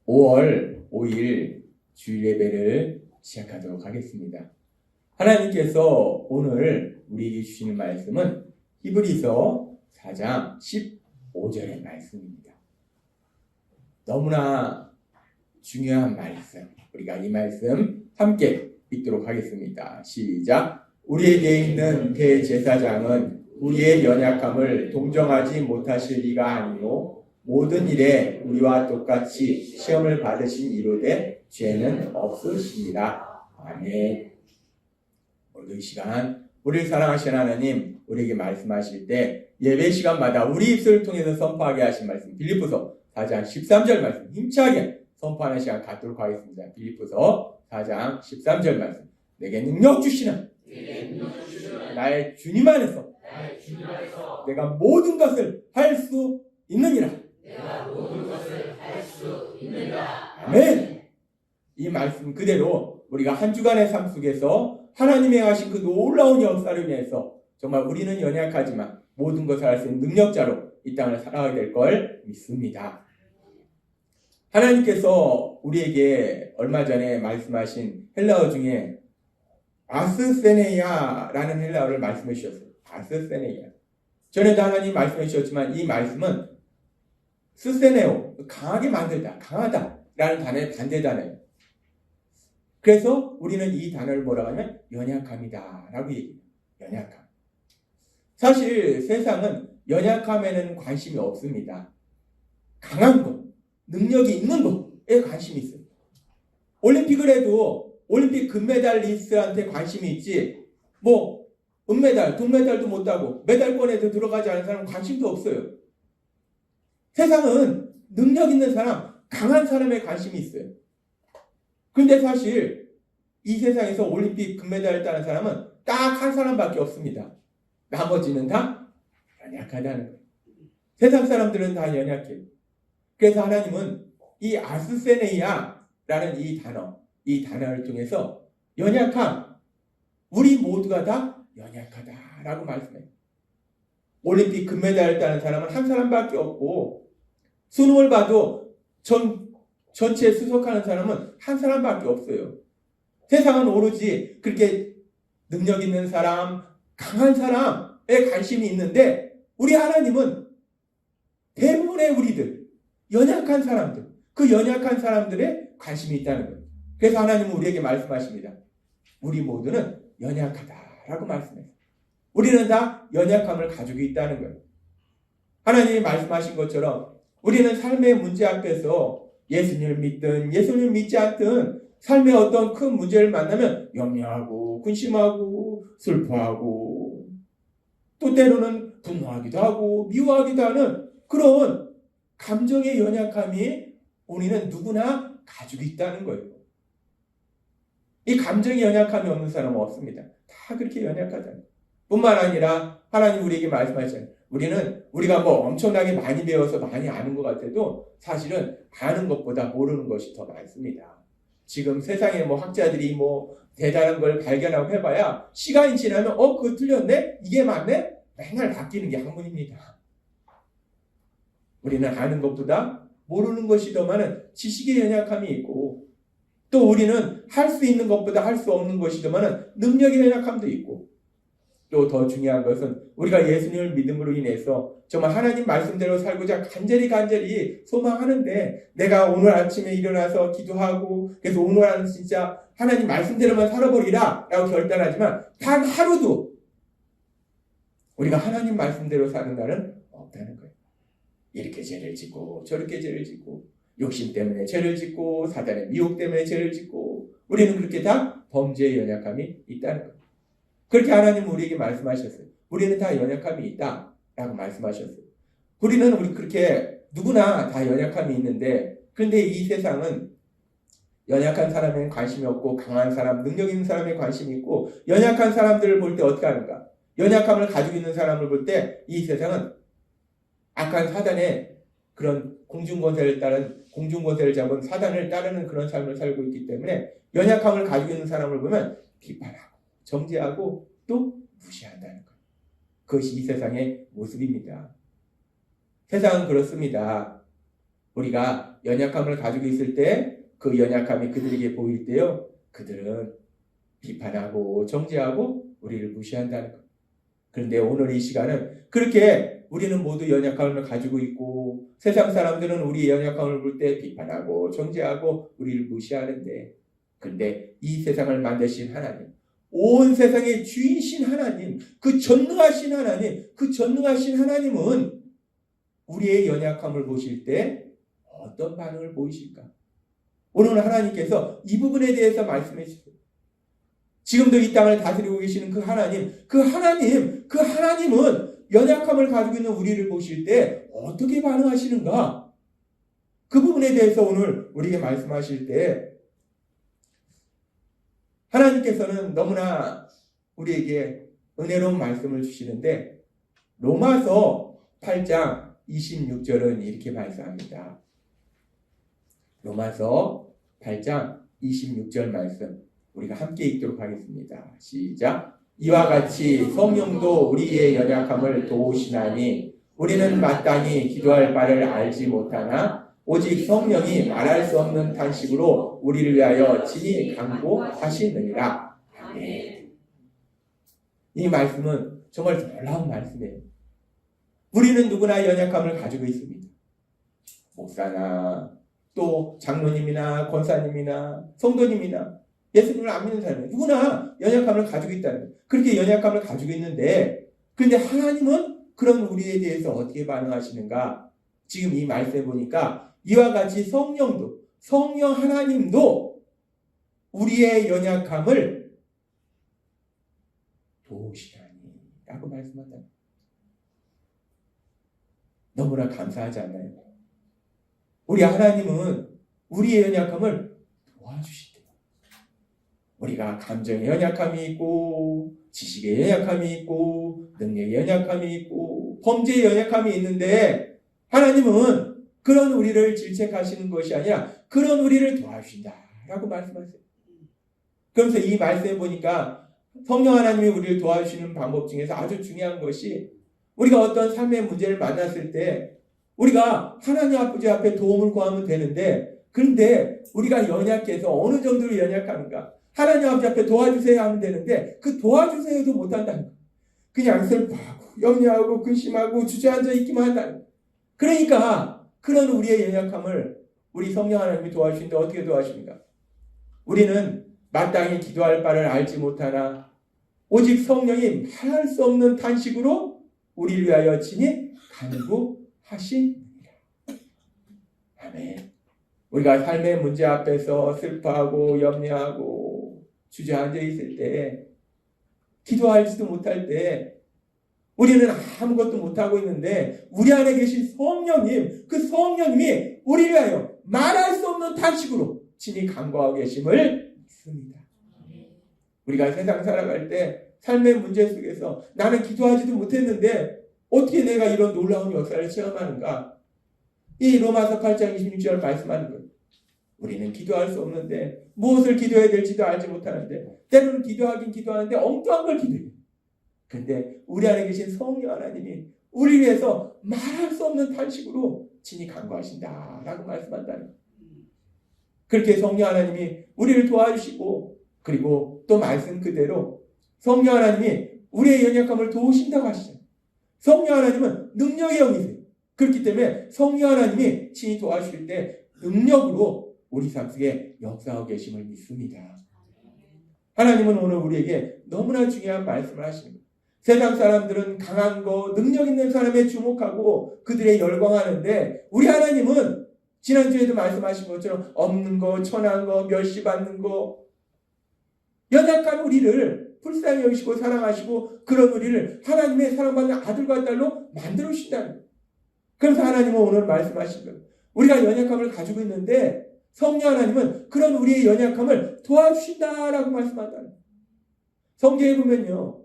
5월 5일 주일 예배를 시작하도록 하겠습니다. 하나님께서 오늘 우리에게 주시는 말씀은 히브리서 4장 15절의 말씀입니다. 너무나 중요한 말씀, 우리가 이 말씀 함께 읽도록 하겠습니다. 시작. 우리에게 있는 대제사장은 우리의 연약함을 동정하지 못하실 리가 아니요 모든 일에 우리와 똑같이 시험을 받으신 이로되 죄는 없으십니다. 아멘. 오늘 이 시간 우리를 사랑하시는 하나님, 우리에게 말씀하실 때 예배 시간마다 우리 입술을 통해서 선포하게 하신 말씀, 빌립보서 4장 13절 말씀 힘차게 선포하는 시간 갖도록 하겠습니다. 빌립보서 4장 13절 말씀. 내게 능력 주시는 나의 주님 안에서 내가 모든 것을 할 수 있느니라. 아멘. 이 말씀 그대로 우리가 한 주간의 삶 속에서 하나님의 하신 그 놀라운 역사를 인해서 정말 우리는 연약하지만 모든 것을 할 수 있는 능력자로 이 땅을 살아가게 될 걸 믿습니다. 하나님께서 우리에게 얼마 전에 말씀하신 헬라어 중에 아스세네이아라는 헬라어를 말씀해 주셨어요. 아스세네이아. 전에도 하나님 말씀해 주셨지만 이 말씀은 스세네오, 강하게 만들다, 강하다 라는 단어의 반대 단어예요. 그래서 우리는 이 단어를 뭐라고 하면 연약함이다 라고 얘기해요. 연약함. 사실 세상은 연약함에는 관심이 없습니다. 강한 것, 능력이 있는 것에 관심이 있어요. 올림픽을 해도 올림픽 금메달리스트한테 관심이 있지, 은메달, 동메달도 못 따고 메달권에도 들어가지 않은 사람은 관심도 없어요. 세상은 능력 있는 사람, 강한 사람에 관심이 있어요. 근데 사실 이 세상에서 올림픽 금메달을 따는 사람은 딱 한 사람밖에 없습니다. 나머지는 다 연약하다는 거예요. 세상 사람들은 다 연약해요. 그래서 하나님은 이 아스세네이아라는 이 단어를 통해서 연약함, 우리 모두가 다 연약하다라고 말씀해요. 올림픽 금메달을 따는 사람은 한 사람밖에 없고 수능을 봐도 전체에 수석하는 사람은 한 사람밖에 없어요. 세상은 오로지 그렇게 능력 있는 사람, 강한 사람에 관심이 있는데 우리 하나님은 대부분의 우리들, 연약한 사람들, 그 연약한 사람들에 관심이 있다는 거예요. 그래서 하나님은 우리에게 말씀하십니다. 우리 모두는 연약하다라고 말씀해요. 우리는 다 연약함을 가지고 있다는 거예요. 하나님이 말씀하신 것처럼 우리는 삶의 문제 앞에서 예수님을 믿든 예수님을 믿지 않든 삶의 어떤 큰 문제를 만나면 염려하고 근심하고 슬퍼하고 또 때로는 분노하기도 하고 미워하기도 하는 그런 감정의 연약함이 우리는 누구나 가지고 있다는 거예요. 이 감정의 연약함이 없는 사람은 없습니다. 다 그렇게 연약하다. 뿐만 아니라 하나님 우리에게 말씀하시잖아요. 우리가 엄청나게 많이 배워서 많이 아는 것 같아도 사실은 아는 것보다 모르는 것이 더 많습니다. 지금 세상에 학자들이 대단한 걸 발견하고 해봐야 시간이 지나면 그거 틀렸네? 이게 맞네? 맨날 바뀌는 게 학문입니다. 우리는 아는 것보다 모르는 것이 더 많은 지식의 연약함이 있고 또 우리는 할 수 있는 것보다 할 수 없는 것이 더 많은 능력의 연약함도 있고 또 더 중요한 것은 우리가 예수님을 믿음으로 인해서 정말 하나님 말씀대로 살고자 간절히 소망하는데 내가 오늘 아침에 일어나서 기도하고 그래서 오늘은 진짜 하나님 말씀대로만 살아버리라 라고 결단하지만 단 하루도 우리가 하나님 말씀대로 사는 날은 없다는 거예요. 이렇게 죄를 짓고 저렇게 죄를 짓고 욕심 때문에 죄를 짓고 사단의 미혹 때문에 죄를 짓고 우리는 그렇게 다 범죄의 연약함이 있다는 거예요. 그렇게 하나님은 우리에게 말씀하셨어요. 우리는 다 연약함이 있다라고 말씀하셨어요. 우리 그렇게 누구나 다 연약함이 있는데 그런데 이 세상은 연약한 사람에는 관심이 없고 강한 사람, 능력 있는 사람에 관심이 있고 연약한 사람들을 볼 때 어떻게 하는가? 연약함을 가지고 있는 사람을 볼 때 이 세상은 악한 사단의 그런 공중권세를 잡은 사단을 따르는 그런 삶을 살고 있기 때문에 연약함을 가지고 있는 사람을 보면 비판하고 정죄하고 또 무시한다는 것. 그것이 이 세상의 모습입니다. 세상은 그렇습니다. 우리가 연약함을 가지고 있을 때 그 연약함이 그들에게 보일 때요, 그들은 비판하고 정죄하고 우리를 무시한다는 것. 그런데 오늘 이 시간은 그렇게 우리는 모두 연약함을 가지고 있고 세상 사람들은 우리의 연약함을 볼 때 비판하고 정죄하고 우리를 무시하는데, 그런데 이 세상을 만드신 하나님, 온 세상의 주인신 하나님, 그 전능하신 하나님은 우리의 연약함을 보실 때 어떤 반응을 보이실까? 오늘 하나님께서 이 부분에 대해서 말씀해 주세요. 지금도 이 땅을 다스리고 계시는 그 하나님은 연약함을 가지고 있는 우리를 보실 때 어떻게 반응하시는가? 그 부분에 대해서 오늘 우리에게 말씀하실 때 하나님께서는 너무나 우리에게 은혜로운 말씀을 주시는데, 로마서 8장 26절은 이렇게 말씀합니다. 로마서 8장 26절 말씀 우리가 함께 읽도록 하겠습니다. 시작. 이와 같이 성령도 우리의 연약함을 도우시나니 우리는 마땅히 기도할 바를 알지 못하나 오직 성령이 말할 수 없는 탄식으로 우리를 위하여 친히 간구하시느니라. 아멘. 이 말씀은 정말 놀라운 말씀이에요. 우리는 누구나 연약함을 가지고 있습니다. 목사나 또 장로님이나 권사님이나 성도님이나 예수님을 안 믿는 사람이 누구나 연약함을 가지고 있다는 거예요. 그렇게 연약함을 가지고 있는데, 그런데 하나님은 그런 우리에 대해서 어떻게 반응하시는가? 지금 이 말씀에 보니까 이와 같이 성령 하나님도 우리의 연약함을 도우시라니 라고 말씀한다. 너무나 감사하지 않나요? 우리 하나님은 우리의 연약함을 도와주시대요. 우리가 감정의 연약함이 있고 지식의 연약함이 있고 능력의 연약함이 있고 범죄의 연약함이 있는데, 하나님은 그런 우리를 질책하시는 것이 아니라 그런 우리를 도와주신다라고 말씀하세요. 그러면서 이 말씀에 보니까 성령 하나님이 우리를 도와주시는 방법 중에서 아주 중요한 것이, 우리가 어떤 삶의 문제를 만났을 때 우리가 하나님 아버지 앞에 도움을 구하면 되는데, 그런데 우리가 연약해서 어느 정도로 연약한가, 하나님 아버지 앞에 도와주세요 하면 되는데 그 도와주세요도 못한다는 거예요. 그냥 슬퍼하고 염려하고 근심하고 주저앉아 있기만 한다는 거예요. 그러니까 그런 우리의 연약함을 우리 성령 하나님이 도와주시는데 어떻게 도와주십니까? 우리는 마땅히 기도할 바를 알지 못하나 오직 성령이 말할 수 없는 탄식으로 우리를 위하여 친히 간구하시느니라. 아멘. 우리가 삶의 문제 앞에서 슬퍼하고 염려하고 주저앉아 있을 때, 기도하지도 못할 때, 우리는 아무것도 못하고 있는데 우리 안에 계신 성령님, 그 성령님이 우리를 위하여 말할 수 없는 탄식으로 친히 간구하고 계심을 믿습니다. 우리가 세상 살아갈 때 삶의 문제 속에서 나는 기도하지도 못했는데 어떻게 내가 이런 놀라운 역사를 체험하는가? 이 로마서 8장 26절 말씀하는 거예요. 우리는 기도할 수 없는데 무엇을 기도해야 될지도 알지 못하는데, 때로는 기도하긴 기도하는데 엉뚱한 걸 기도해요. 그런데 우리 안에 계신 성령 하나님이 우리를 위해서 말할 수 없는 탄식으로 친히 간구하신다라고 말씀한다는 거예요. 그렇게 성령 하나님이 우리를 도와주시고, 그리고 또 말씀 그대로 성령 하나님이 우리의 연약함을 도우신다고 하시죠. 성령 하나님은 능력의 영이세요. 그렇기 때문에 성령 하나님이 친히 도와주실 때 능력으로 우리 삶 속에 역사하고 계심을 믿습니다. 하나님은 오늘 우리에게 너무나 중요한 말씀을 하시는 거예요. 세상 사람들은 강한 거, 능력 있는 사람에 주목하고 그들의 열광하는데, 우리 하나님은 지난주에도 말씀하신 것처럼 없는 거, 천한 거, 멸시받는 거, 연약한 우리를 불쌍히 여기시고 사랑하시고 그런 우리를 하나님의 사랑받는 아들과 딸로 만들어 주신다는 거예요. 그래서 하나님은 오늘 말씀하신 거예요. 우리가 연약함을 가지고 있는데 성령 하나님은 그런 우리의 연약함을 도와주신다라고 말씀한다는 거예요. 성경에 보면요,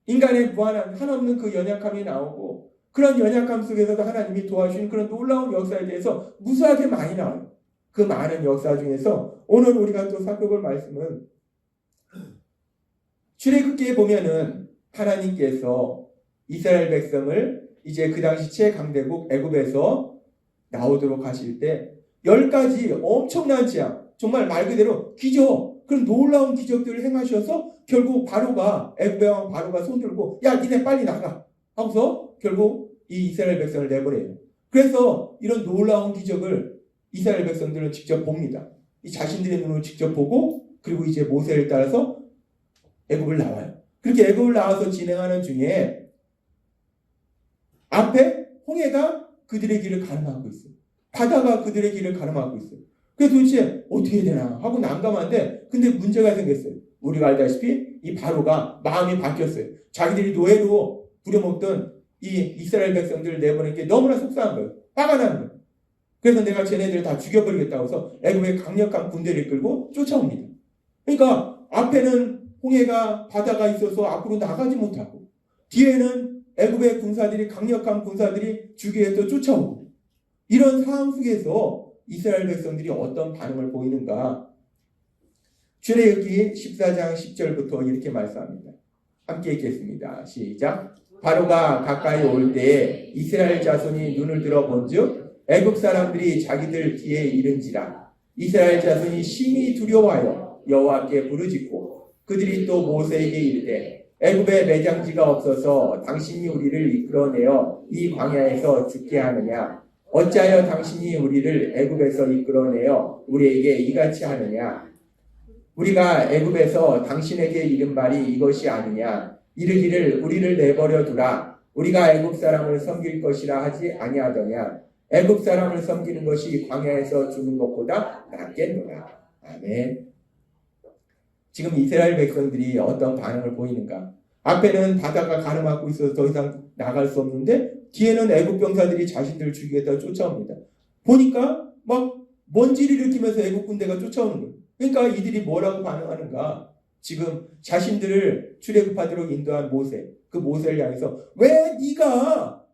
인간의 무한한 한없는 그 연약함이 나오고, 그런 연약함 속에서도 하나님이 도와주신 그런 놀라운 역사에 대해서 무수하게 많이 나와요. 그 많은 역사 중에서 오늘 우리가 또 살펴볼 말씀은, 출애굽기에 보면은 하나님께서 이스라엘 백성을 이제 그 당시 최강대국 애굽에서 나오도록 하실 때 10가지 엄청난 재앙, 정말 말 그대로 기적, 그런 놀라운 기적들을 행하셔서 결국 바로가, 애굽의 왕 바로가 손들고 야 니네 빨리 나가 하고서 결국 이 이스라엘 백성을 내보내요. 그래서 이런 놀라운 기적을 이스라엘 백성들은 직접 봅니다. 이 자신들의 눈으로 직접 보고 그리고 이제 모세를 따라서 애굽을 나와요. 그렇게 애굽을 나와서 진행하는 중에 앞에 홍해가 그들의 길을 가름하고 있어요. 바다가 그들의 길을 가름하고 있어요. 그래서 도대체 어떻게 해야 되나 하고 난감한데 근데 문제가 생겼어요. 우리가 알다시피 이 바로가 마음이 바뀌었어요. 자기들이 노예로 부려먹던 이 이스라엘 백성들을 내보낸 게 너무나 속상한 거예요. 화가 나는 거예요. 그래서 내가 쟤네들을 다 죽여버리겠다고 해서 애굽의 강력한 군대를 끌고 쫓아옵니다. 그러니까 앞에는 홍해가 바다가 있어서 앞으로 나가지 못하고 뒤에는 애굽의 군사들이 강력한 군사들이 주기 위해서 쫓아오고 이런 상황 속에서 이스라엘 백성들이 어떤 반응을 보이는가? 출애굽기 14장 10절부터 이렇게 말씀합니다. 함께 읽겠습니다. 시작. 바로가 가까이 올 때에 이스라엘 자손이 눈을 들어 본즉 애굽 사람들이 자기들 뒤에 이른지라. 이스라엘 자손이 심히 두려워하여 여호와께 부르짖고 그들이 또 모세에게 이르되 애굽에 매장지가 없어서 당신이 우리를 이끌어내어 이 광야에서 죽게 하느냐? 어찌하여 당신이 우리를 애굽에서 이끌어내어 우리에게 이같이 하느냐? 우리가 애굽에서 당신에게 이른 말이 이것이 아니냐? 이르기를 우리를 내버려 두라. 우리가 애굽 사람을 섬길 것이라 하지 아니하더냐? 애굽 사람을 섬기는 것이 광야에서 죽는 것보다 낫겠노라. 아멘. 지금 이스라엘 백성들이 어떤 반응을 보이는가? 앞에는 바다가 가름하고 있어서 더 이상 나갈 수 없는데 뒤에는 애굽 병사들이 자신들을 죽이겠다고 쫓아옵니다. 보니까 막 먼지를 일으키면서 애굽 군대가 쫓아오는 거예요. 그러니까 이들이 뭐라고 반응하는가? 지금 자신들을 출애굽하도록 인도한 모세, 그 모세를 향해서 왜 네가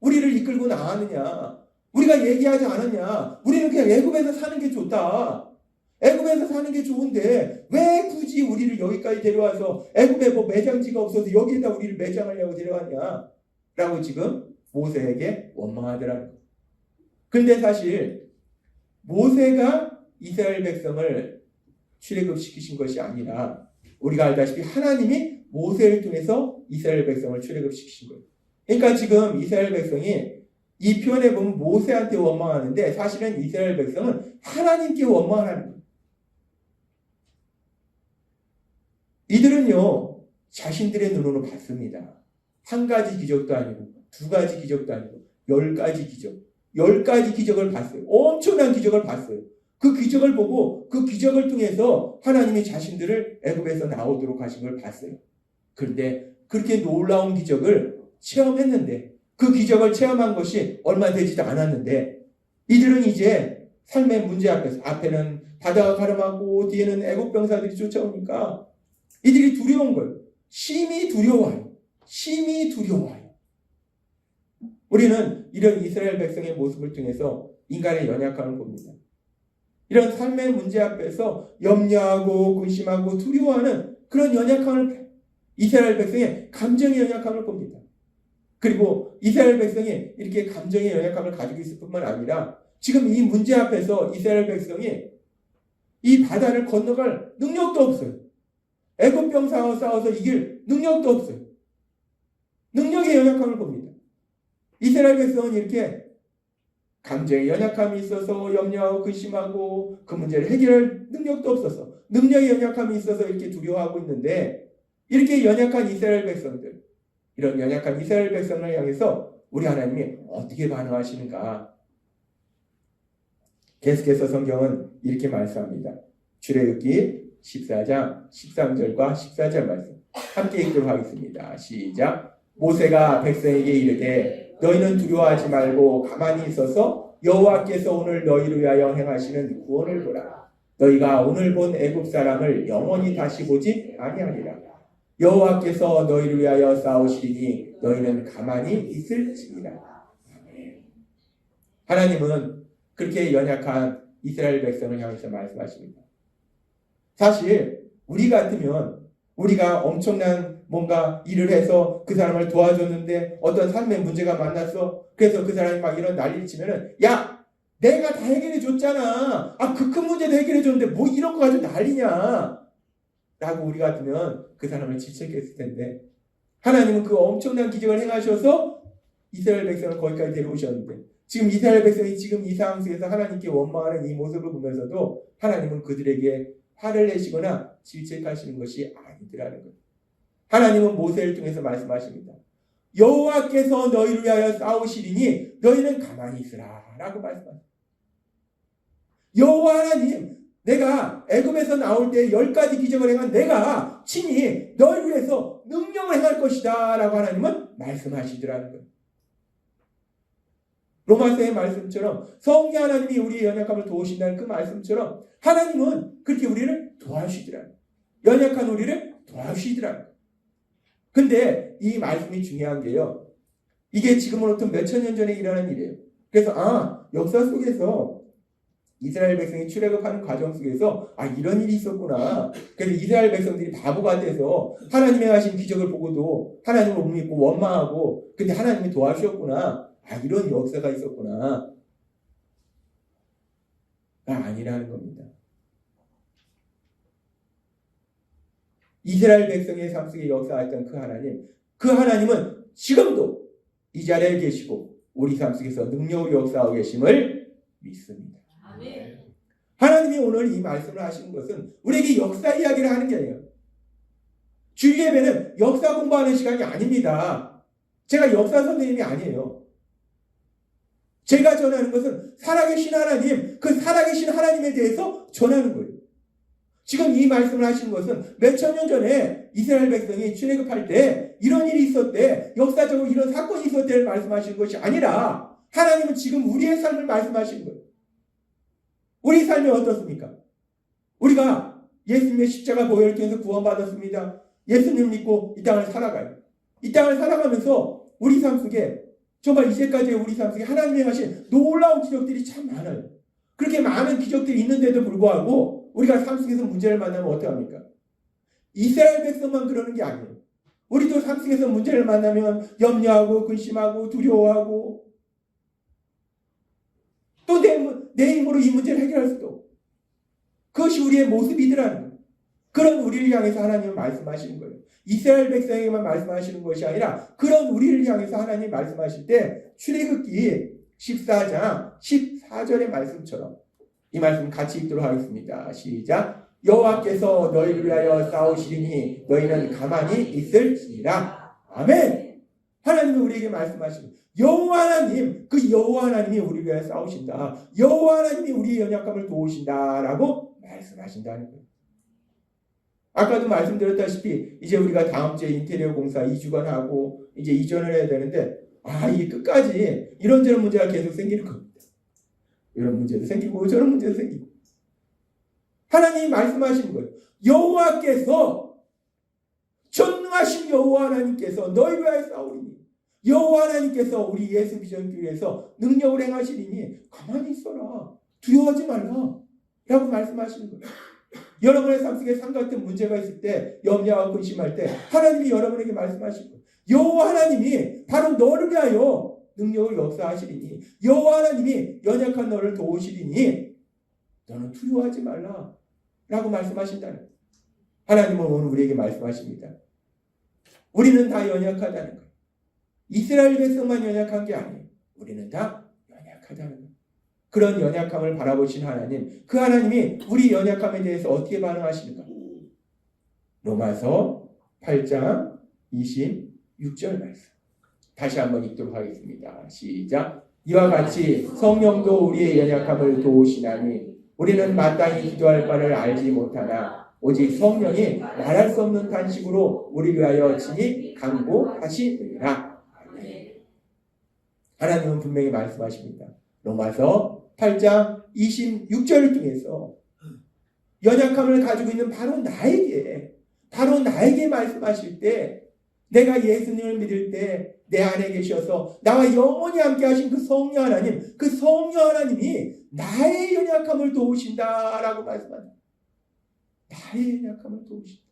우리를 이끌고 나가느냐? 우리가 얘기하지 않았냐? 우리는 그냥 애굽에서 사는 게 좋다. 애굽에서 사는 게 좋은데 왜 굳이 우리를 여기까지 데려와서 애굽에 뭐 매장지가 없어서 여기에다 우리를 매장하려고 데려왔냐? 라고 지금 모세에게 원망하더라는 거예요. 근데 사실 모세가 이스라엘 백성을 출애굽시키신 것이 아니라 우리가 알다시피 하나님이 모세를 통해서 이스라엘 백성을 출애굽시키신 거예요. 그러니까 지금 이스라엘 백성이 이 표현에 보면 모세한테 원망하는데 사실은 이스라엘 백성은 하나님께 원망하는 거예요. 이들은요 자신들의 눈으로 봤습니다. 한 가지 기적도 아니고 두 가지 기적도 아니고 10가지 기적, 10가지 기적을 봤어요. 엄청난 기적을 봤어요. 그 기적을 보고 그 기적을 통해서 하나님이 자신들을 애굽에서 나오도록 하신 걸 봤어요. 그런데 그렇게 놀라운 기적을 체험했는데 그 기적을 체험한 것이 얼마 되지도 않았는데 이들은 이제 삶의 문제 앞에서 앞에는 바다가 가름하고 뒤에는 애굽 병사들이 쫓아오니까 이들이 두려운 거예요. 심히 두려워요. 심히 두려워요. 우리는 이런 이스라엘 백성의 모습을 통해서 인간의 연약함을 봅니다. 이런 삶의 문제 앞에서 염려하고 근심하고 두려워하는 그런 연약함을 이스라엘 백성의 감정의 연약함을 봅니다. 그리고 이스라엘 백성이 이렇게 감정의 연약함을 가지고 있을 뿐만 아니라 지금 이 문제 앞에서 이스라엘 백성이 이 바다를 건너갈 능력도 없어요. 애굽 병사와 싸워서 이길 능력도 없어요. 능력의 연약함을 봅니다. 이스라엘 백성은 이렇게 감정의 연약함이 있어서 염려하고 근심하고 그 문제를 해결할 능력도 없어서 능력의 연약함이 있어서 이렇게 두려워하고 있는데 이렇게 연약한 이스라엘 백성들, 이런 연약한 이스라엘 백성을 향해서 우리 하나님이 어떻게 반응하시는가? 계속해서 성경은 이렇게 말씀합니다. 출애굽기 14장 13절과 14절 말씀 함께 읽도록 하겠습니다. 시작. 모세가 백성에게 이르되 너희는 두려워하지 말고 가만히 있어서 여호와께서 오늘 너희를 위하여 행하시는 구원을 보라. 너희가 오늘 본 애굽 사람을 영원히 다시 보지 아니하리라. 여호와께서 너희를 위하여 싸우시리니 너희는 가만히 있을지니라. 하나님은 그렇게 연약한 이스라엘 백성을 향해서 말씀하십니다. 사실 우리 같으면 우리가 엄청난 뭔가 일을 해서 그 사람을 도와줬는데 어떤 삶의 문제가 만났어. 그래서 그 사람이 막 이런 난리를 치면은 야, 내가 다 해결해 줬잖아. 그 큰 문제도 해결해 줬는데 뭐 이런 거 가지고 난리냐. 라고 우리 같으면 그 사람을 질책했을 텐데 하나님은 그 엄청난 기적을 행하셔서 이스라엘 백성을 거기까지 데려오셨는데 지금 이스라엘 백성이 지금 이 상황 속에서 하나님께 원망하는 이 모습을 보면서도 하나님은 그들에게 화를 내시거나 질책하시는 것이 아니더라는 거예요. 하나님은 모세를 통해서 말씀하십니다. 여호와께서 너희를 위하여 싸우시리니 너희는 가만히 있으라 라고 말씀하십니다. 여호와 하나님, 내가 애굽에서 나올 때 10가지 기적을 행한 내가 친히 너희를 위해서 능력을 행할 것이다 라고 하나님은 말씀하시더라는 거예요. 로마서의 말씀처럼 성령 하나님이 우리의 연약함을 도우신다는 그 말씀처럼 하나님은 그렇게 우리를 도와주시더라는 거예요. 연약한 우리를 도와주시더라는 거예요. 근데 이 말씀이 중요한 게요. 이게 지금으로부터 몇천 년 전에 일어난 일이에요. 그래서 역사 속에서 이스라엘 백성이 출애굽하는 과정 속에서 이런 일이 있었구나. 그래서 이스라엘 백성들이 바보가 돼서 하나님의 하신 기적을 보고도 하나님을 못 믿고 원망하고 근데 하나님이 도와주셨구나. 이런 역사가 있었구나. 아니라는 겁니다. 이스라엘 백성의 삶 속에 역사했던 그 하나님은 지금도 이 자리에 계시고 우리 삶 속에서 능력으로 역사하고 계심을 믿습니다. 아멘. 하나님이 오늘 이 말씀을 하시는 것은 우리에게 역사 이야기를 하는 게 아니에요. 주일 예배는 역사 공부하는 시간이 아닙니다. 제가 역사 선생님이 아니에요. 제가 전하는 것은 살아계신 하나님, 그 살아계신 하나님에 대해서 전하는 거예요. 지금 이 말씀을 하시는 것은 몇천 년 전에 이스라엘 백성이 출애굽할 때 이런 일이 있었대, 역사적으로 이런 사건이 있었대를 말씀하시는 것이 아니라 하나님은 지금 우리의 삶을 말씀하시는 거예요. 우리 삶이 어떻습니까? 우리가 예수님의 십자가 보혈을 통해서 구원받았습니다. 예수님 믿고 이 땅을 살아가요. 이 땅을 살아가면서 우리 삶 속에 정말 이제까지의 우리 삶 속에 하나님이 하신 놀라운 기적들이 참 많아요. 그렇게 많은 기적들이 있는데도 불구하고 우리가 삶 속에서 문제를 만나면 어떡합니까? 이스라엘 백성만 그러는 게 아니에요. 우리도 삶 속에서 문제를 만나면 염려하고 근심하고 두려워하고 또 내 힘으로 이 문제를 해결할 수도 없고 그것이 우리의 모습이더라는 거예요. 그런 우리를 향해서 하나님은 말씀하시는 거예요. 이스라엘 백성에게만 말씀하시는 것이 아니라 그런 우리를 향해서 하나님이 말씀하실 때 출애굽기 14장 14절의 말씀처럼 이 말씀 같이 읽도록 하겠습니다. 시작. 여호와께서 너희를 위하여 싸우시리니 너희는 가만히 있을지니라. 아멘. 하나님이 우리에게 말씀하시는 여호와 하나님, 그 여호와 하나님이 우리를 위하여 싸우신다. 여호와 하나님이 우리의 연약함을 도우신다라고 말씀하신다는 거예요. 아까도 말씀드렸다시피 이제 우리가 다음 주에 인테리어 공사 2주간 하고 이제 이전을 해야 되는데 이게 끝까지 이런저런 문제가 계속 생길 겁니다. 이런 문제도 생기고 저런 문제도 생기고 하나님이 말씀하시는 거예요. 여호와께서 전능하신 여호와 하나님께서 너희를 위하여 싸우리니 여호와 하나님께서 우리 예수 비전교회에서 능력을 행하시리니 가만히 있어라. 두려워하지 말라. 라고 말씀하시는 거예요. 여러분의 삶 속에 상 같은 문제가 있을 때 염려하고 근심할 때 하나님이 여러분에게 말씀하시는 거예요. 여호와 하나님이 바로 너를 위하여 능력을 역사하시리니 여호와 하나님이 연약한 너를 도우시리니 너는 두려워하지 말라. 라고 말씀하신다는 거예요. 하나님은 오늘 우리에게 말씀하십니다. 우리는 다 연약하다는 거예요. 이스라엘 백성만 연약한 게 아니에요. 우리는 다 연약하다는 거예요. 그런 연약함을 바라보신 하나님, 그 하나님이 우리 연약함에 대해서 어떻게 반응하시는가? 로마서 8장 26절 말씀. 다시 한번 읽도록 하겠습니다. 시작. 이와 같이 성령도 우리의 연약함을 도우시나니 우리는 마땅히 기도할 바를 알지 못하나 오직 성령이 말할 수 없는 탄식으로 우리를 위하여 친히 간구하시느니라. 하나님은 분명히 말씀하십니다. 로마서 8장 26절을 통해서 연약함을 가지고 있는 바로 나에게 말씀하실 때 내가 예수님을 믿을 때 내 안에 계셔서 나와 영원히 함께 하신 그 성령 하나님이 나의 연약함을 도우신다라고 말씀합니다. 나의 연약함을 도우신다.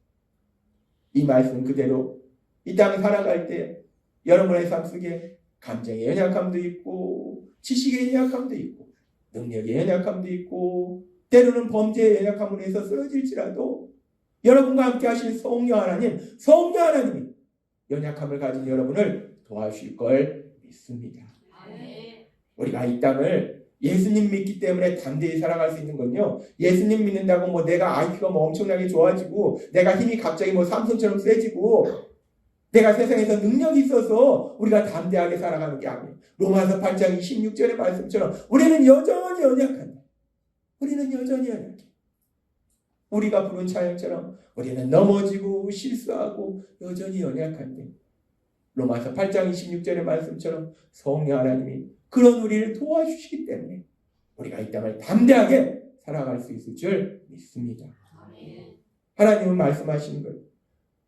이 말씀 그대로 이 땅 살아갈 때 여러분의 삶 속에 감정의 연약함도 있고 지식의 연약함도 있고 능력의 연약함도 있고 때로는 범죄의 연약함으로 해서 쓰러질지라도 여러분과 함께 하실 성령 하나님이 연약함을 가진 여러분을 도와주실 걸 믿습니다. 우리가 이 땅을 예수님 믿기 때문에 담대히 살아갈 수 있는 건요, 예수님 믿는다고 뭐 내가 IQ가 뭐 엄청나게 좋아지고 내가 힘이 갑자기 뭐 삼손처럼 세지고 내가 세상에서 능력이 있어서 우리가 담대하게 살아가는 게 아니에요. 로마서 8장 26절의 말씀처럼 우리는 여전히 연약한다. 우리는 여전히 연약해. 우리가 부른 찬양처럼 우리는 넘어지고 실수하고 여전히 연약한데 로마서 8장 26절의 말씀처럼 성령 하나님이 그런 우리를 도와주시기 때문에 우리가 이 땅을 담대하게 살아갈 수 있을 줄 믿습니다. 하나님은 말씀하시는 거예요.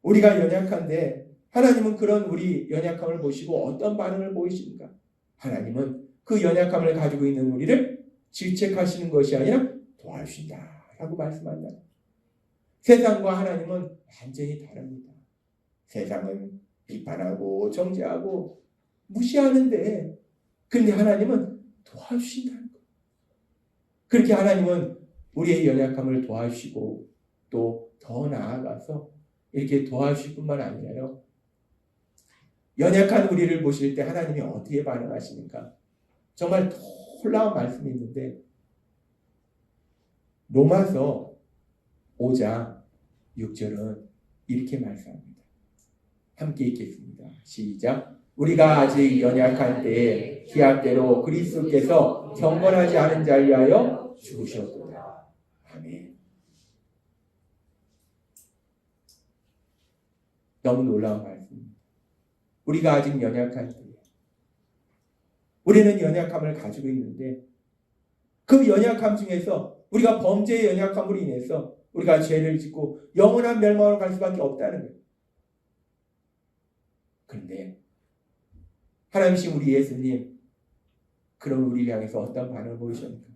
우리가 연약한데 하나님은 그런 우리 연약함을 보시고 어떤 반응을 보이십니까? 하나님은 그 연약함을 가지고 있는 우리를 질책하시는 것이 아니라 도와주신다라고 말씀한다. 세상과 하나님은 완전히 다릅니다. 세상은 비판하고 정죄하고 무시하는데 근데 하나님은 도와주신다는 거예요. 그렇게 하나님은 우리의 연약함을 도와주시고 또 더 나아가서 이렇게 도와주실 뿐만 아니라요. 연약한 우리를 보실 때 하나님이 어떻게 반응하시는가? 정말 놀라운 말씀이 있는데 로마서 5장 6절은 이렇게 말씀합니다. 함께 읽겠습니다. 시작. 우리가 아직 연약할 때에 기약대로 그리스도께서 경건하지 않은 자를 위하여 죽으셨도다. 아멘. 너무 놀라운 말씀입니다. 우리가 아직 연약할 때에 우리는 연약함을 가지고 있는데 그 연약함 중에서 우리가 범죄의 연약함으로 인해서 우리가 죄를 짓고 영원한 멸망으로 갈 수밖에 없다는 거예요. 그런데 하나님이신 우리 예수님 그런 우리를 향해서 어떤 반응을 보이셨는가?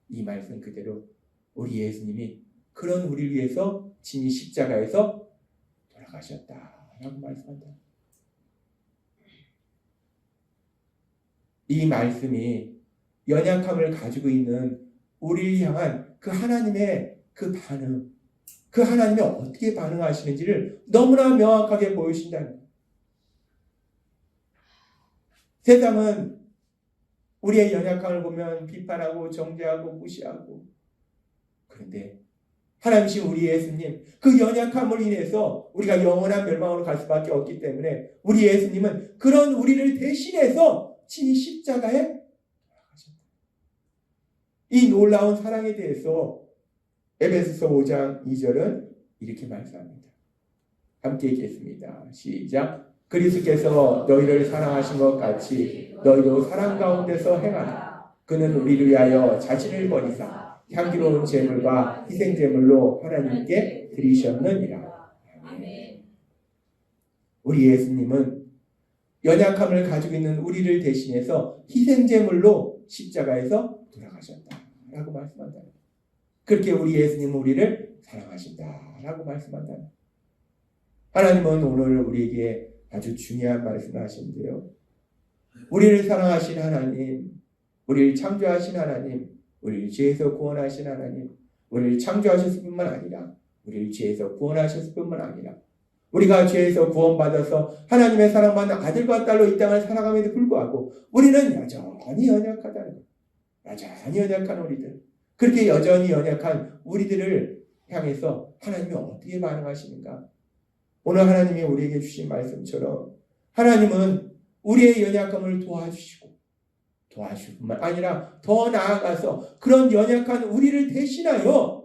이 말씀 그대로 우리 예수님이 그런 우리를 위해서 진히 십자가에서 돌아가셨다라고 말씀한다. 이 말씀이 연약함을 가지고 있는 우리를 향한 그 하나님의 그 반응, 그 하나님이 어떻게 반응하시는지를 너무나 명확하게 보여주신다는 거예요. 세상은 우리의 연약함을 보면 비판하고 정죄하고 무시하고 그런데 하나님이신 우리 예수님 그 연약함을 인해서 우리가 영원한 멸망으로 갈 수밖에 없기 때문에 우리 예수님은 그런 우리를 대신해서 친히 십자가에 돌아가셨다. 이 놀라운 사랑에 대해서 에베소서 5장 2절은 이렇게 말씀합니다. 함께 읽겠습니다. 시작. 그리스도께서 너희를 사랑하신 것 같이 너희도 사랑 가운데서 행하라. 그는 우리를 위하여 자신을 버리사 향기로운 제물과 희생 제물로 하나님께 드리셨느니라. 아멘. 우리 예수님은 연약함을 가지고 있는 우리를 대신해서 희생 제물로 십자가에서 돌아가셨다라고 말씀한다. 그렇게 우리 예수님은 우리를 사랑하신다라고 말씀한다. 하나님은 오늘 우리에게 아주 중요한 말씀을 하시는데요. 우리를 사랑하신 하나님, 우리를 창조하신 하나님, 우리를 죄에서 구원하신 하나님, 우리를 창조하셨을 뿐만 아니라 우리를 죄에서 구원하셨을 뿐만 아니라 우리가 죄에서 구원받아서 하나님의 사랑받는 아들과 딸로 이 땅을 살아감에도 불구하고 우리는 여전히 연약하다는 거예요. 여전히 연약한 우리들. 그렇게 여전히 연약한 우리들을 향해서 하나님이 어떻게 반응하시는가? 오늘 하나님이 우리에게 주신 말씀처럼 하나님은 우리의 연약함을 도와주시고 도와줄 뿐만 아니라 더 나아가서 그런 연약한 우리를 대신하여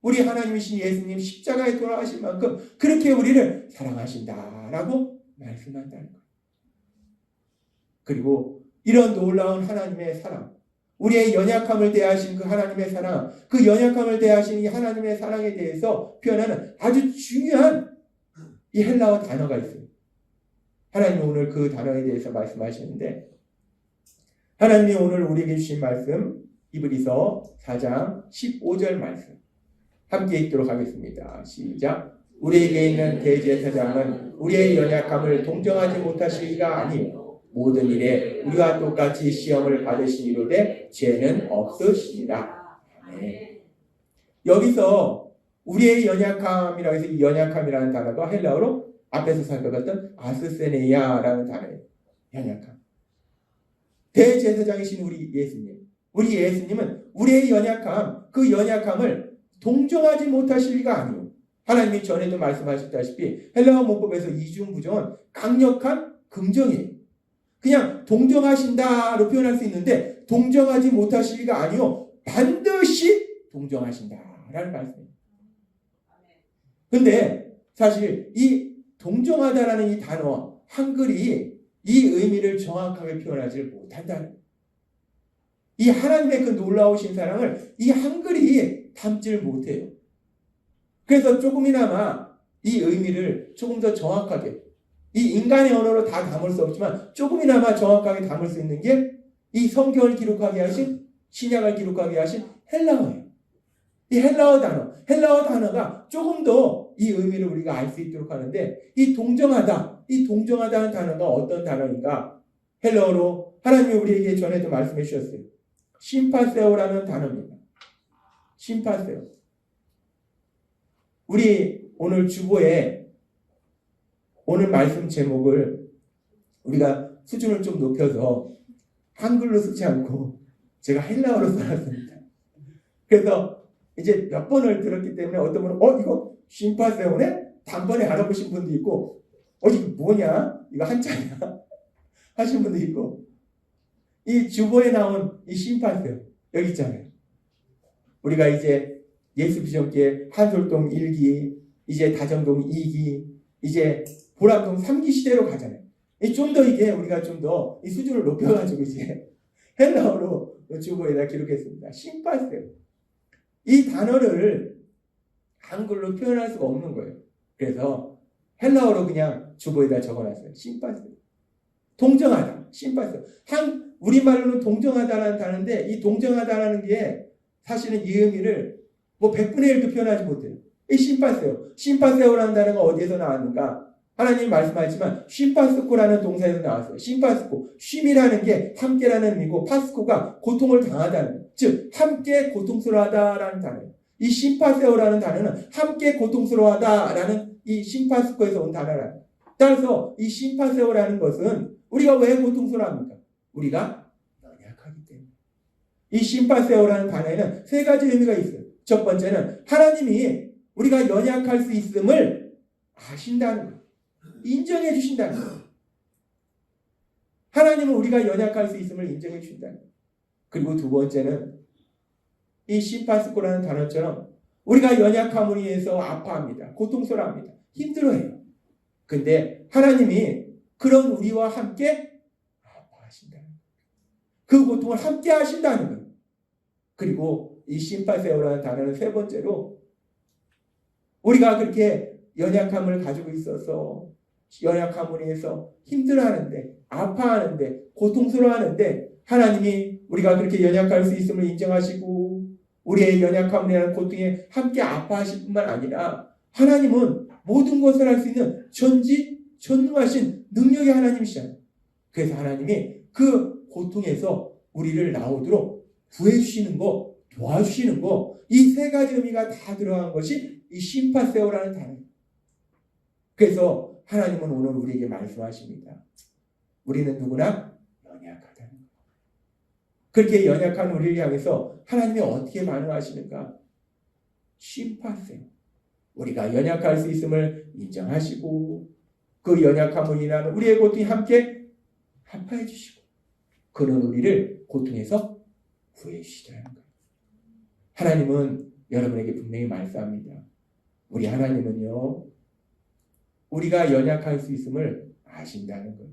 우리 하나님이신 예수님 십자가에 돌아가신 만큼 그렇게 우리를 사랑하신다라고 말씀한다는 거예요. 그리고 이런 놀라운 하나님의 사랑, 우리의 연약함을 대하신 그 하나님의 사랑, 그 연약함을 대하신 이 하나님의 사랑에 대해서 표현하는 아주 중요한 이 헬라어 단어가 있어요. 하나님이 오늘 그 단어에 대해서 말씀하셨는데 하나님이 오늘 우리에게 주신 말씀 이브리서 4장 15절 말씀 함께 읽도록 하겠습니다. 시작. 우리에게 있는 대제사장은 우리의 연약함을 동정하지 못하실 이가 아니요 모든 일에 우리와 똑같이 시험을 받으시니로되 죄는 없으시니라. 아멘. 여기서 우리의 연약함이라고 해서 이 연약함이라는 단어가 헬라어로 앞에서 살펴봤던 아스세네이아라는 단어예요. 연약함. 대제사장이신 우리 예수님. 우리 예수님은 우리의 연약함, 그 연약함을 동정하지 못하실 리가 아니요. 하나님이 전에도 말씀하셨다시피 헬라어 문법에서 이중부정은 강력한 긍정이에요. 그냥 동정하신다로 표현할 수 있는데 동정하지 못하실 리가 아니요. 반드시 동정하신다라는 말씀이에요. 근데 사실 이 동정하다라는 이 단어, 한글이 이 의미를 정확하게 표현하지 못한다는 이 하나님의 그 놀라우신 사랑을 이 한글이 담지를 못해요. 그래서 조금이나마 이 의미를 조금 더 정확하게 이 인간의 언어로 다 담을 수 없지만 조금이나마 정확하게 담을 수 있는 게 이 성경을 기록하게 하신 신약을 기록하게 하신 헬라어예요. 이 헬라어 단어가 조금 더 이 의미를 우리가 알 수 있도록 하는데 이 동정하다는 단어가 어떤 단어인가? 헬라어로 하나님이 우리에게 전에도 말씀해 주셨어요. 심파세오라는 단어입니다. 심파세오. 우리 오늘 주보에 오늘 말씀 제목을 우리가 수준을 좀 높여서 한글로 쓰지 않고 제가 헬라어로 써놨습니다. 그래서 이제 몇 번을 들었기 때문에 어떤 분은 이거 심파세오네? 단번에 알아보신 분도 있고 이거 뭐냐? 이거 한자냐? 하신 분도 있고 이 주보에 나온 이 심파세오 여기 있잖아요. 우리가 이제 예수비전교회 한솔동 1기 이제 다정동 2기 이제 보람동 3기 시대로 가잖아요. 좀 더 이게 우리가 좀 더 이 수준을 높여가지고 이제 헬라어로 주보에다 기록했습니다. 심파세오. 이 단어를 한글로 표현할 수가 없는 거예요. 그래서 헬라어로 그냥 주보에다 적어놨어요. 심파세오. 동정하다. 심파세오. 우리말로는 동정하다라는 단어인데 이 동정하다라는 게 사실은 이 의미를 100분의 1도 표현하지 못해요. 이 심파세오라는 단어가 어디에서 나왔는가? 하나님 말씀하시지만 심파스코라는 동사에서 나왔어요. 심파스코. 쉼이라는 게 함께라는 의미고 파스코가 고통을 당하다는 즉 함께 고통스러워하다라는 단어예요. 이 심파세오라는 단어는 함께 고통스러워하다라는 이 심파스코에서 온 단어라는. 따라서 이 심파세오라는 것은 우리가 왜 고통스러워합니까? 우리가 연약하기 때문에. 이 심파세오라는 단어에는 세 가지 의미가 있어요. 첫 번째는 하나님이 우리가 연약할 수 있음을 아신다는 거예요. 인정해 주신다는 거예요. 하나님은 우리가 연약할 수 있음을 인정해 주신다는 거예요. 그리고 두 번째는 이 심파스코라는 단어처럼 우리가 연약함을 위해서 아파합니다. 고통스러워합니다. 힘들어해요. 근데 하나님이 그런 우리와 함께 아파하신다는 거예요. 그 고통을 함께 하신다는 거예요. 그리고 이 심파세오라는 단어는 세 번째로 우리가 그렇게 연약함을 가지고 있어서 연약함을 위해서 힘들어하는데 아파하는데 고통스러워하는데 하나님이 우리가 그렇게 연약할 수 있음을 인정하시고 우리의 연약함을 위한 고통에 함께 아파하실 뿐만 아니라 하나님은 모든 것을 할 수 있는 전지전능하신 능력의 하나님이시잖아요. 그래서 하나님이 그 고통에서 우리를 나오도록 구해주시는 거, 도와주시는 거, 이 세 가지 의미가 다 들어간 것이 이 심파세오라는 단어예요. 그래서 하나님은 오늘 우리에게 말씀하십니다. 우리는 누구나 연약하다는 거예요. 그렇게 연약한 우리를 향해서 하나님이 어떻게 반응하시는가? 심파세오. 우리가 연약할 수 있음을 인정하시고 그 연약함을 인하는 우리의 고통이 함께 합하해 주시고 그런 우리를 고통에서 구해 주시라는 거예요. 하나님은 여러분에게 분명히 말씀합니다. 우리 하나님은요. 우리가 연약할 수 있음을 아신다는 거예요.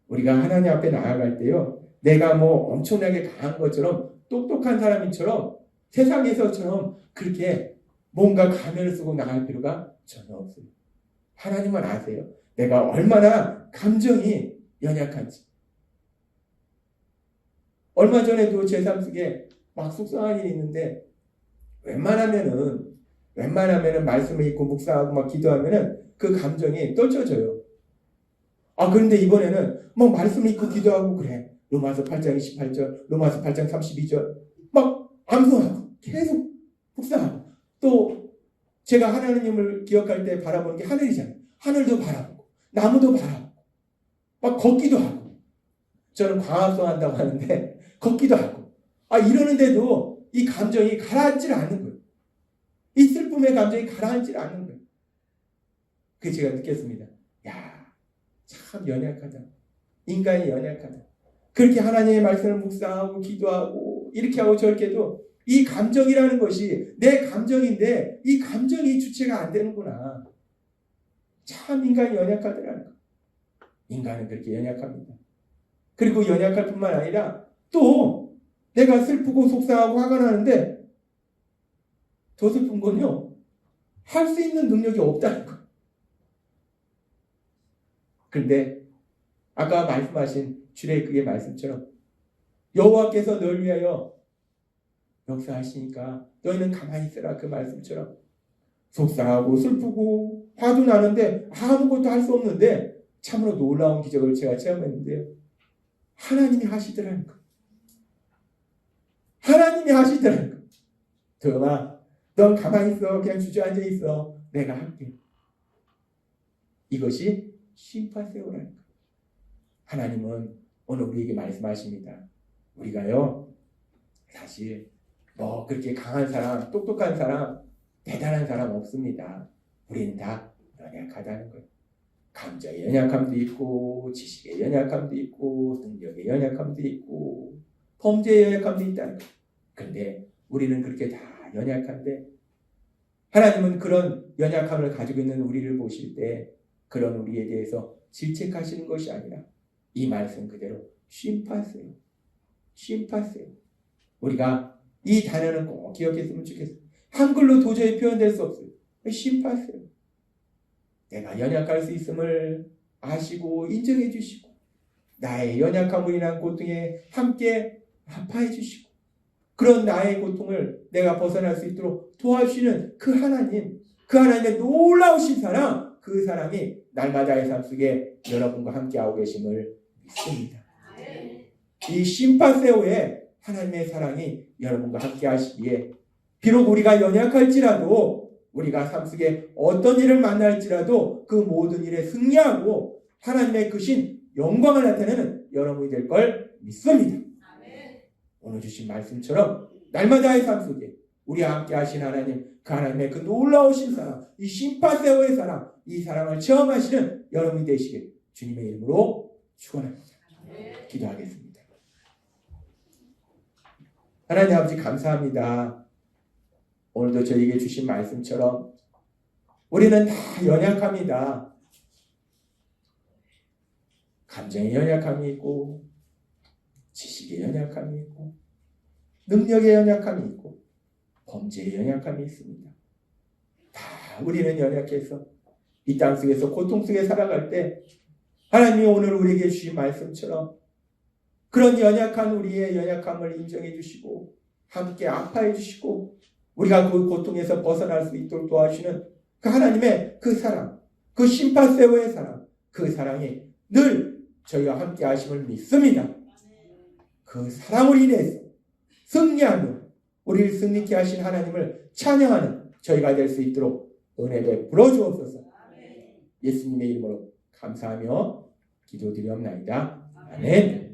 우리가 하나님 앞에 나아갈 때요. 내가 엄청나게 강한 것처럼 똑똑한 사람인처럼 세상에서처럼 그렇게 뭔가 가면을 쓰고 나갈 필요가 전혀 없어요. 하나님은 아세요. 내가 얼마나 감정이 연약한지. 얼마 전에도 제 삶 속에 막 속상한 일이 있는데 웬만하면은 웬만하면은 말씀을 읽고 묵상하고 막 기도하면은 그 감정이 떨쳐져요. 그런데 이번에는 막 말씀을 읽고 기도하고 그래. 로마서 8장 28절, 로마서 8장 32절 막 암송하고 계속 묵상하고 또 제가 하나님을 기억할 때 바라보는 게 하늘이잖아요. 하늘도 바라보고 나무도 바라보고 막 걷기도 하고 저는 광합성 한다고 하는데 걷기도 하고 이러는데도 이 감정이 가라앉질 않는 거예요. 이 슬픔의 감정이 가라앉질 않는 거예요. 그래서 제가 느꼈습니다. 야, 참 연약하다. 인간이 연약하다. 그렇게 하나님의 말씀을 묵상하고 기도하고 이렇게 하고 저렇게 해도 이 감정이라는 것이 내 감정인데 이 감정이 주체가 안 되는구나. 참 인간이 연약하더라는 거. 인간은 그렇게 연약합니다. 그리고 연약할 뿐만 아니라 또 내가 슬프고 속상하고 화가 나는데 더 슬픈 건요. 할 수 있는 능력이 없다는 거. 그런데 아까 말씀하신 출애굽기의 말씀처럼 여호와께서 널 위하여 역사하시니까 너희는 가만히 있으라 그 말씀처럼 속상하고 슬프고 화도 나는데 아무것도 할 수 없는데 참으로 놀라운 기적을 제가 체험했는데요. 하나님이 하시더라는 거. 하나님이 하시더라는 거. 도영아, 넌 가만히 있어. 그냥 주저앉아 있어. 내가 할게. 이것이 심파세오라는 거. 하나님은 오늘 우리에게 말씀하십니다. 우리가요, 사실 그렇게 강한 사람, 똑똑한 사람, 대단한 사람 없습니다. 우리는 다 연약하다는 거예요. 감정의 연약함도 있고, 지식의 연약함도 있고, 능력의 연약함도 있고, 범죄의 연약함도 있다는 거예요. 그런데 우리는 그렇게 다 연약한데 하나님은 그런 연약함을 가지고 있는 우리를 보실 때 그런 우리에 대해서 질책하시는 것이 아니라 이 말씀 그대로 쉼파세요. 쉼파세요. 우리가 이 단어는 꼭 기억했으면 좋겠어요. 한글로 도저히 표현될 수 없어요. 쉼파세요. 내가 연약할 수 있음을 아시고 인정해 주시고 나의 연약함으로 인한 고통에 함께 아파해 주시고 그런 나의 고통을 내가 벗어날 수 있도록 도와주시는 그 하나님, 그 하나님의 놀라우신 사랑, 그 사랑이 날마다의 삶 속에 여러분과 함께하고 계심을 믿습니다. 이 심파세오의 하나님의 사랑이 여러분과 함께 하시기에 비록 우리가 연약할지라도 우리가 삶 속에 어떤 일을 만날지라도 그 모든 일에 승리하고 하나님의 크신 영광을 나타내는 여러분이 될 걸 믿습니다. 오늘 주신 말씀처럼 날마다의 삶 속에 우리와 함께 하신 하나님, 그 하나님의 그 놀라우신 사랑, 이 심파세오의 사랑, 이 사랑을 체험하시는 여러분이 되시길 주님의 이름으로 축원합니다. 기도하겠습니다. 하나님 아버지 감사합니다. 오늘도 저에게 주신 말씀처럼 우리는 다 연약합니다. 감정의 연약함이 있고 지식의 연약함이 있고 능력의 연약함이 있고 범죄의 연약함이 있습니다. 다 우리는 연약해서 이 땅 속에서 고통 속에 살아갈 때 하나님이 오늘 우리에게 주신 말씀처럼 그런 연약한 우리의 연약함을 인정해 주시고 함께 아파해 주시고 우리가 그 고통에서 벗어날 수 있도록 도와주시는 그 하나님의 그 사랑, 그 심파세오의 사랑, 그 사랑이 늘 저희와 함께 하심을 믿습니다. 그 사랑으로 인해서 승리하며 우리를 승리케 하신 하나님을 찬양하는 저희가 될 수 있도록 은혜 베풀어 주옵소서. 예수님의 이름으로 감사하며 기도드리옵나이다. 아멘.